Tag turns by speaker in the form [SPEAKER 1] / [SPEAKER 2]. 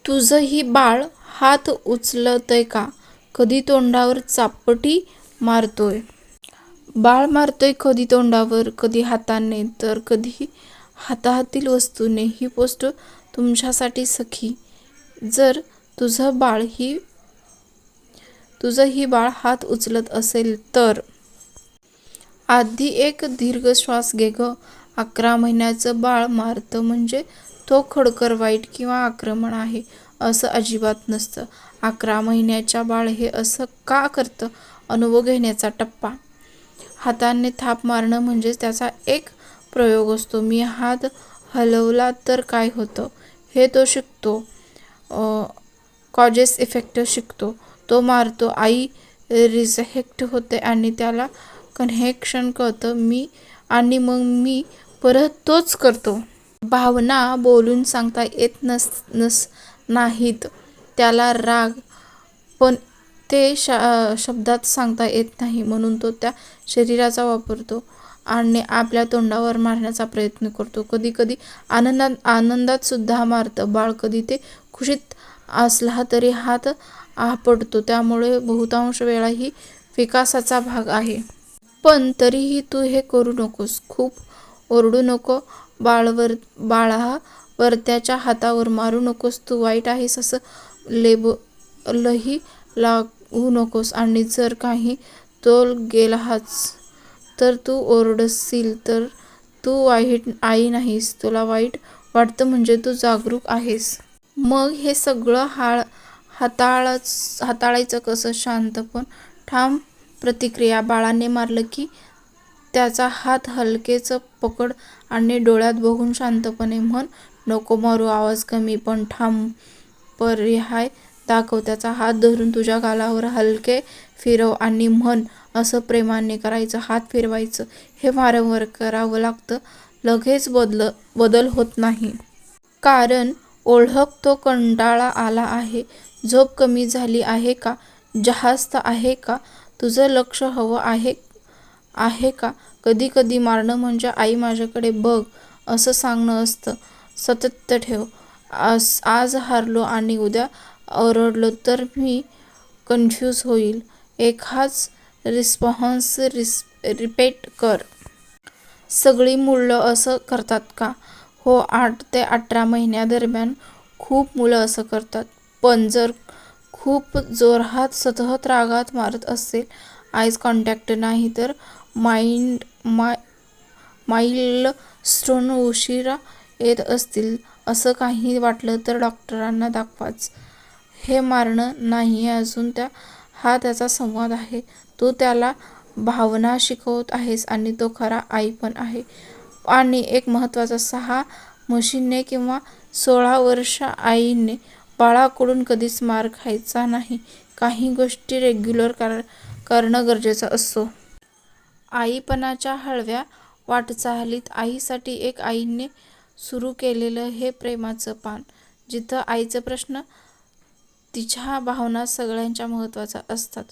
[SPEAKER 1] तुझंही बाळ हात उचलतंय का? कधी तोंडावर चापटी मारतोय. बाळ मारतोय कधी तोंडावर, कधी हाताने, तर कधी हातातील वस्तूने. ही पोस्ट तुमच्यासाठी सखी. जर तुझंही बाळ हात उचलत असेल तर आधी एक दीर्घ श्वास घे गं. 11 महिन्याचं बाळ मारतं म्हणजे तो खडकर, वाईट किंवा आक्रमक आहे असं अजिबात नसतं. 11 महिन्याचं बाळ हे असं का करतं? अनुभव घेण्याचा टप्पा. हाताने थाप मारणं म्हणजे त्याचा एक प्रयोग असतो. मी हात हलवला तर काय होतं हे तो शिकतो. कॉजेस इफेक्ट शिकतो. तो मारतो, आई रिजेक्ट होते आणि त्याला कनेक्शन कळतं आणि मग मी परत तोच करतो. भावना बोलून सांगता येत नाहीत. त्याला राग पण ते शब्दात सांगता येत नाही, म्हणून तो त्या शरीराचा वापरतो आणि आपल्या तोंडावर मारण्याचा प्रयत्न करतो. कधी कधी आनंदात सुद्धा मारतं बाळ. कधी ते खुशीत असला तरी हात आपटतो. त्यामुळे बहुतांश वेळा ही विकासाचा भाग आहे. पण तरीही तू हे करू नकोस. खूप ओरडू नको. बाळावर त्याच्या हातावर मारू नकोस. तू वाईट आहेस असं लेबलही लावू नकोस. आणि जर काही तोल गेलास तर तू ओरडशील तर तू वाईट आई नाहीस. तुला वाईट वाटतं म्हणजे तू जागरूक आहेस. मग हे सगळं हाताळायचं कसं? शांत पण ठाम प्रतिक्रिया. बाळाने मारलं की त्याचा हात हलकेच पकड आणि डोळ्यात बघून शांतपणे म्हण, नको मारू. आवाज कमी पण ठाम पर्याय दाखव. त्याचा हात धरून तुझ्या गालावर हलके फिरव आणि म्हण, असं प्रेमाने करायचं. हात फिरवायचं हे वारंवार करावं लागतं. लगेच बदल होत नाही. कारण ओळख, तो कंटाळा आला आहे, झोप कमी झाली आहे का, जास्त आहे का, तुझं लक्ष हवं आहे का? कधी कधी मारणं म्हणजे आई माझ्याकडे बघ असं सांगणं असतं. सातत्य ठेव. आज हारलो आणि उद्या ओरडलो तर मी कन्फ्यूज होईल. एकच रिस्पॉन्स रिपीट कर. सगळी मुलं असं करतात का? हो, 8 ते 18 महिन्यादरम्यान खूप मुलं असं करतात. पण जर खूप जोरात सतत रागात मारत असेल, आईज कॉन्टॅक्ट नाही तर माइलस्टोन उशिरा येत असतील, असं काही वाटलं तर डॉक्टरांना दाखवाच. हे मारणं नाहीये अजून, हा त्याचा संवाद आहे. तू त्याला भावना शिकवत आहेस आणि तो खरा आई पण आहे. आणि एक महत्त्वाचं, 6 म्हशीने किंवा 16 वर्ष आईने बाळाकडून कधीच मार खायचा नाही. काही गोष्टी रेग्युलर करणं गरजेचं असतं. आईपणाच्या हळव्या वाटचालीत आईसाठी एक आईने सुरू केलेलं हे प्रेमाचं पान. जिथं आईचे प्रश्न, तिच्या भावना सगळ्यांच्या महत्त्वाच्या असतात.